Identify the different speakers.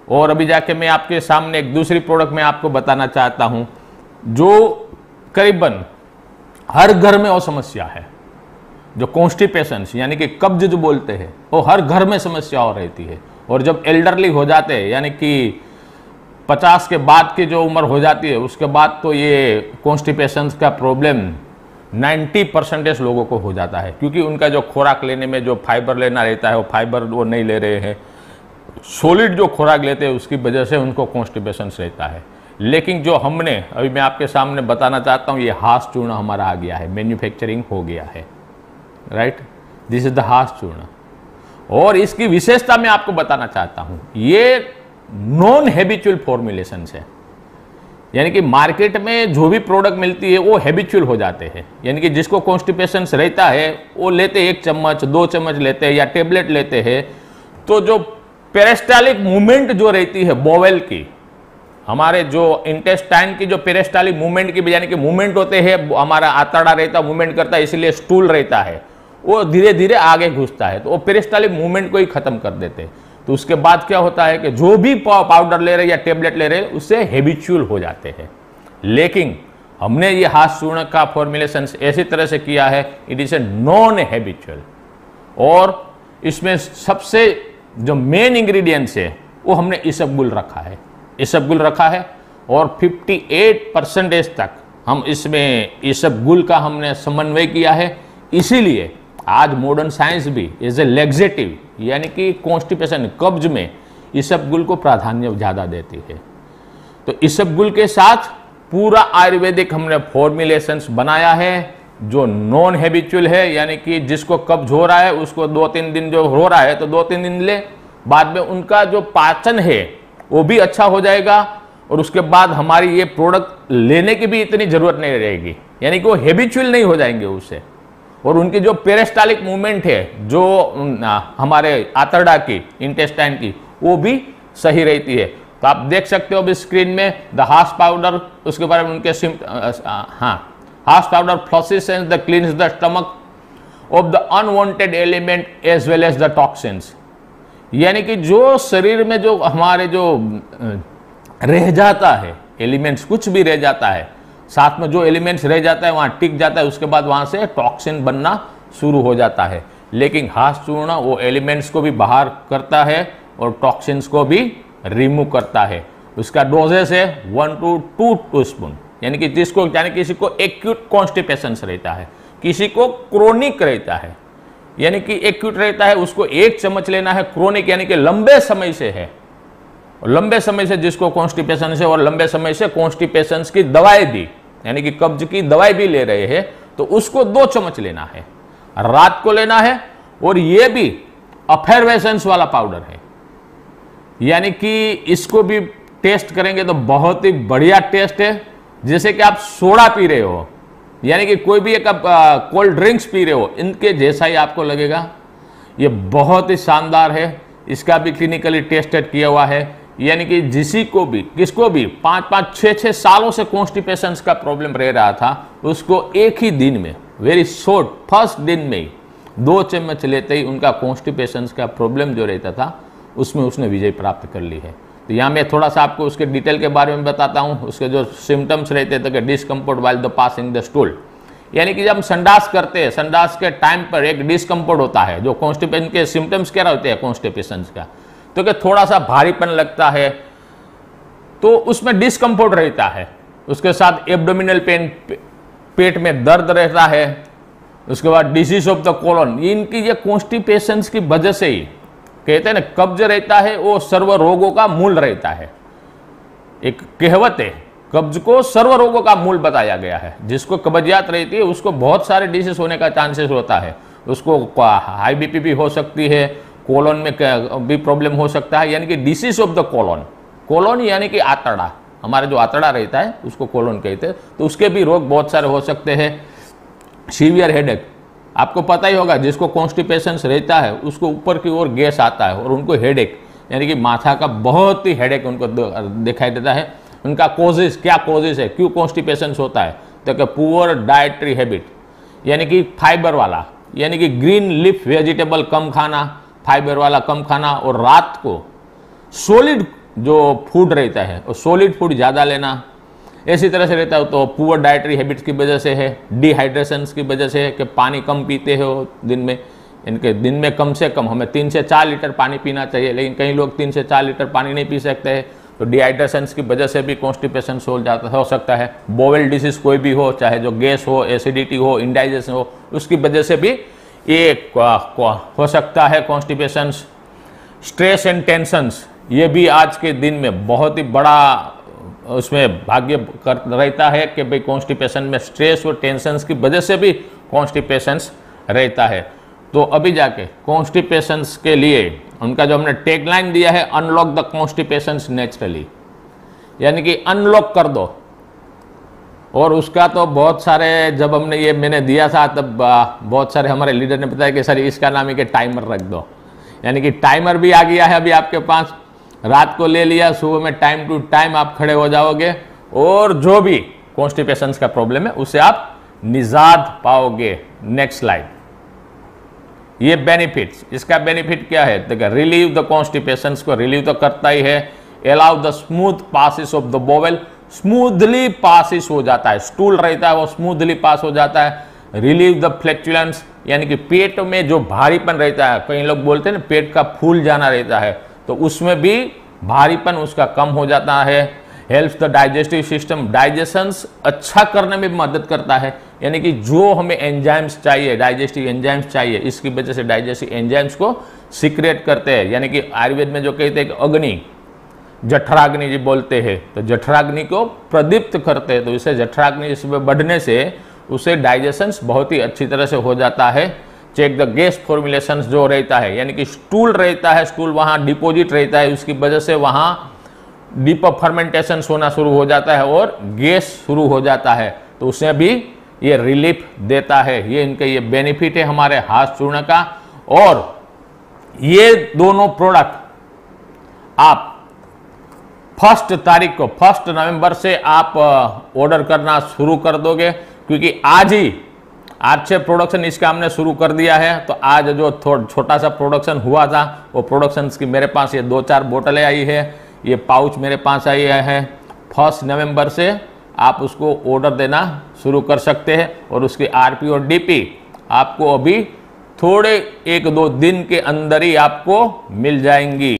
Speaker 1: और अभी जाके मैं आपके सामने एक दूसरी प्रोडक्ट में आपको बताना चाहता हूं जो करीबन हर घर में वो समस्या है, जो कॉन्स्टिपेशन यानी कि कब्ज जो बोलते हैं, वो हर घर में समस्या हो रहती है। और जब एल्डरली हो जाते हैं यानी कि 50 के बाद की जो उम्र हो जाती है, उसके बाद तो ये कॉन्स्टिपेशन का प्रॉब्लम 90% लोगों को हो जाता है, क्योंकि उनका जो खुराक लेने में जो फाइबर लेना रहता है वो फाइबर वो नहीं ले रहे हैं, सॉलिड जो खुराक लेते हैं उसकी वजह से उनको कॉन्स्टिपेशन रहता है। लेकिन जो हमने अभी मैं आपके सामने बताना चाहता हूँ, ये हास चूर्ण हमारा आ गया है, मैन्युफैक्चरिंग हो गया है, राइट, दिस इज द हास चूर्ण। और इसकी विशेषता मैं आपको बताना चाहता हूँ, ये नॉन हैबिचुअल फॉर्मुलेशन है, यानी कि मार्केट में जो भी प्रोडक्ट मिलती है वो हैबिचुअल हो जाते हैं, यानी कि जिसको कॉन्स्टिपेशन रहता है वो लेते 1 चम्मच 2 चम्मच लेते हैं या टेबलेट लेते हैं, तो जो पेरिस्टालिक मूवमेंट जो रहती है बोवेल की, हमारे जो इंटेस्टाइन की जो पेरिस्टालिक मूवमेंट की यानी कि मूवमेंट होते हैं, हमारा आंतड़ा रहता मूवमेंट करता है, इसलिए स्टूल रहता है, वो धीरे धीरे आगे घुसता है, तो वो पेरिस्टालिक मूवमेंट को ही खत्म कर देते हैं। तो उसके बाद क्या होता है कि जो भी पाउडर ले रहे या टेबलेट ले रहे उससे हैबिचुअल हो जाते हैं। लेकिन हमने ये हास चूर्ण का फॉर्मुलेशन ऐसी तरह से किया है, it is a non habitual, और इसमें सबसे जो मेन इंग्रेडिएंट्स है वो हमने इसबगुल रखा है, इसबगुल रखा है, और 58% तक हम इसमें इसबगुल का हमने समन्वय किया है। इसीलिए आज मॉडर्न साइंस भी एज ए लेग्जेटिव यानी कि कॉन्स्टिपेशन कब्ज में इसबगुल को प्राधान्य ज़्यादा देती है। तो इसबगुल के साथ पूरा आयुर्वेदिक हमने फॉर्मुलेशंस बनाया है जो नॉन हैबिचुअल है, यानी कि जिसको कब्ज हो रहा है उसको 2-3 दिन जो हो रहा है तो 2-3 दिन ले, बाद में उनका जो पाचन है वो भी अच्छा हो जाएगा, और उसके बाद हमारी ये प्रोडक्ट लेने की भी इतनी जरूरत नहीं रहेगी, यानी कि वो हैबिचुअल नहीं हो जाएंगे उससे, और उनकी जो पेरिस्टालिक मूवमेंट है जो हमारे आंतड़ा की इंटेस्टाइन की वो भी सही रहती है। तो आप देख सकते हो अभी स्क्रीन में द हास पाउडर, उसके बारे में उनके has powder flushes and the cleans the stomach of the unwanted element as well as the toxins, यानी कि जो शरीर में जो हमारे जो रह जाता है एलिमेंट्स, कुछ भी रह जाता है, साथ में जो एलिमेंट्स रह जाता है वहां टिक जाता है, उसके बाद वहां से टॉक्सिन बनना शुरू हो जाता है। लेकिन हास चूर्ण वो एलिमेंट्स को भी बाहर करता है और टॉक्सिन्स को भी रिमूव करता है। उसका डोजेस है 1 to 2 टीस्पून, यानी कि जिसको यानी किसी को एक्यूट कॉन्स्टिपेशन रहता है, किसी को क्रोनिक रहता है, यानी कि एक्यूट रहता है उसको 1 चम्मच लेना है, क्रोनिक यानी कि लंबे समय से है, लंबे समय से जिसको कॉन्स्टिपेशन है और लंबे समय से कॉन्स्टिपेशन की दवाई भी यानी कि कब्ज की दवाई भी ले रहे हैं, तो उसको 2 चम्मच लेना है, रात को लेना है। और ये भी अफेरवेसेंस वाला पाउडर है, यानी कि इसको भी टेस्ट करेंगे तो बहुत ही बढ़िया टेस्ट है, जैसे कि आप सोडा पी रहे हो, यानी कि कोई भी एक कोल्ड ड्रिंक्स पी रहे हो, इनके जैसा ही आपको लगेगा। ये बहुत ही शानदार है, इसका भी क्लिनिकली टेस्टेड किया हुआ है, यानी कि किसको भी 5-5, 6-6 सालों से कॉन्स्टिपेशन का प्रॉब्लम रह रहा था, उसको एक ही दिन में, वेरी शॉर्ट, फर्स्ट दिन में ही 2 चम्मच लेते ही उनका कॉन्स्टिपेशन का प्रॉब्लम जो रहता था उसमें उसने विजय प्राप्त कर ली है। तो यहाँ मैं थोड़ा सा आपको उसके डिटेल के बारे में बताता हूँ। उसके जो सिम्टम्स रहते थे कि discomfort while the passing the stool, यानी कि जब हम संडास करते हैं, संडास के टाइम पर एक डिस्कम्फर्ट होता है। जो कॉन्स्टिपेशन के सिम्टम्स क्या होते हैं कॉन्स्टिपेशन का, तो कि थोड़ा सा भारीपन लगता है, तो उसमें डिस्कम्फर्ट रहता है, उसके साथ एब्डोमिनल पेन, पेट में दर्द रहता है, उसके बाद डिसीज ऑफ द कोलन, इनकी ये कॉन्स्टिपेशन की वजह से ही कहते हैं ना, कब्ज रहता है वो सर्व रोगों का मूल रहता है। एक कहावत है, कब्ज को सर्व रोगों का मूल बताया गया है। जिसको कब्जियत रहती है उसको बहुत सारे डिसीज होने का चांसेस होता है, उसको हाई बीपी भी हो सकती है, कोलन में भी प्रॉब्लम हो सकता है, यानी कि disease of the colon, colon यानी कि आंतड़ा, हमारा जो आंतड़ा रहता है उसको कोलन कहते हैं, तो उसके भी रोग बहुत सारे हो सकते हैं। सीवियर हेडेक, आपको पता ही होगा, जिसको कॉन्स्टिपेशन रहता है उसको ऊपर की ओर गैस आता है और उनको हेडेक यानी कि माथा का बहुत ही हेडेक उनको दिखाई देता है। उनका कॉजेज क्या कॉजेज है, क्यों कॉन्स्टिपेशन होता है, तो कि पुअर डाइटरी हैबिट, यानी कि फाइबर वाला, यानी कि ग्रीन लीफ वेजिटेबल कम खाना, फाइबर वाला कम खाना, और रात को सॉलिड जो फूड रहता है वो सॉलिड फूड ज़्यादा लेना, ऐसी तरह से रहता है। तो पुअर डाइटरी हैबिट्स की वजह से है, डिहाइड्रेशंस की वजह से है कि पानी कम पीते हो दिन में, इनके दिन में कम से कम हमें 3 से 4 लीटर पानी पीना चाहिए, लेकिन कई लोग 3 से 4 लीटर पानी नहीं पी सकते हैं। तो डिहाइड्रेशंस की वजह से भी कॉन्स्टिपेशन हो सकता है। बोवेल डिसीज कोई भी हो, चाहे जो गैस हो, एसिडिटी हो, इंडाइजेशन हो, उसकी वजह से भी ये हो सकता है कॉन्स्टिपेशन। स्ट्रेस एंड टेंशंस, ये भी आज के दिन में बहुत ही बड़ा उसमें भाग्य रहता है कि भाई कॉन्स्टिपेशन में स्ट्रेस और टेंशंस की वजह से भी कॉन्स्टिपेशंस रहता है। तो अभी जाके कॉन्स्टिपेशंस के लिए उनका जो हमने टैगलाइन दिया है, अनलॉक द कॉन्स्टिपेशंस नेचुरली, यानी कि अनलॉक कर दो। और उसका तो बहुत सारे, जब हमने ये मैंने दिया था तब बहुत सारे हमारे लीडर ने बताया कि सर इसका नाम है कि टाइमर रख दो, यानी कि टाइमर भी आ गया है अभी आपके पास। रात को ले लिया, सुबह में टाइम टू टाइम आप खड़े हो जाओगे और जो भी कॉन्स्टिपेशंस का प्रॉब्लम है उससे आप निजात पाओगे। Next slide. ये बेनिफिट्स, इसका बेनिफिट क्या है? देखिए, रिलीव द कॉन्स्टिपेशंस को रिलीव तो करता ही है। Allow the smooth passes of the bowel, smoothly passes हो जाता है, स्टूल रहता है वो स्मूथली पास हो जाता है। रिलीव द फ्लैक्चुलेंस, यानी कि पेट में जो भारीपन रहता है, कई लोग बोलते हैं ना पेट का फूल जाना रहता है, तो उसमें भी भारीपन उसका कम हो जाता है। Helps the digestive system, digestions अच्छा करने में भी मदद करता है, यानी कि जो हमें एंजाइम्स चाहिए, डाइजेस्टिव एंजाइम्स चाहिए, इसकी वजह से डाइजेस्टिव एंजाइम्स को सीक्रेट करते हैं। यानी कि आयुर्वेद में जो कहते हैं कि अग्नि, जठराग्नि जी बोलते हैं, तो जठराग्नि को प्रदीप्त करते हैं, तो इसे जठराग्नि इसमें बढ़ने से उसे डाइजेशंस बहुत ही अच्छी तरह से हो जाता है। चेक द गैस फॉर्मुलेशन जो रहता है, यानी कि स्टूल रहता है, स्टूल वहाँ डिपोजिट रहता है, उसकी वजह से वहाँ डीप फर्मेंटेशन होना शुरू हो जाता है और गैस शुरू हो जाता है, तो उसमें भी ये रिलीफ देता है। ये इनके ये बेनिफिट है हमारे हाथ चूर्ण का। और ये दोनों प्रोडक्ट आप 1 तारीख को, 1 नवंबर से आप ऑर्डर करना शुरू कर दोगे, क्योंकि आज से प्रोडक्शन इसका हमने शुरू कर दिया है। तो आज जो छोटा सा प्रोडक्शन हुआ था वो प्रोडक्शन की मेरे पास ये 2-4 बोतलें आई है, ये पाउच मेरे पास आई है। 1 नवंबर से आप उसको ऑर्डर देना शुरू कर सकते हैं और उसकी आरपी और डीपी आपको अभी थोड़े 1-2 दिन के अंदर ही आपको मिल जाएंगी।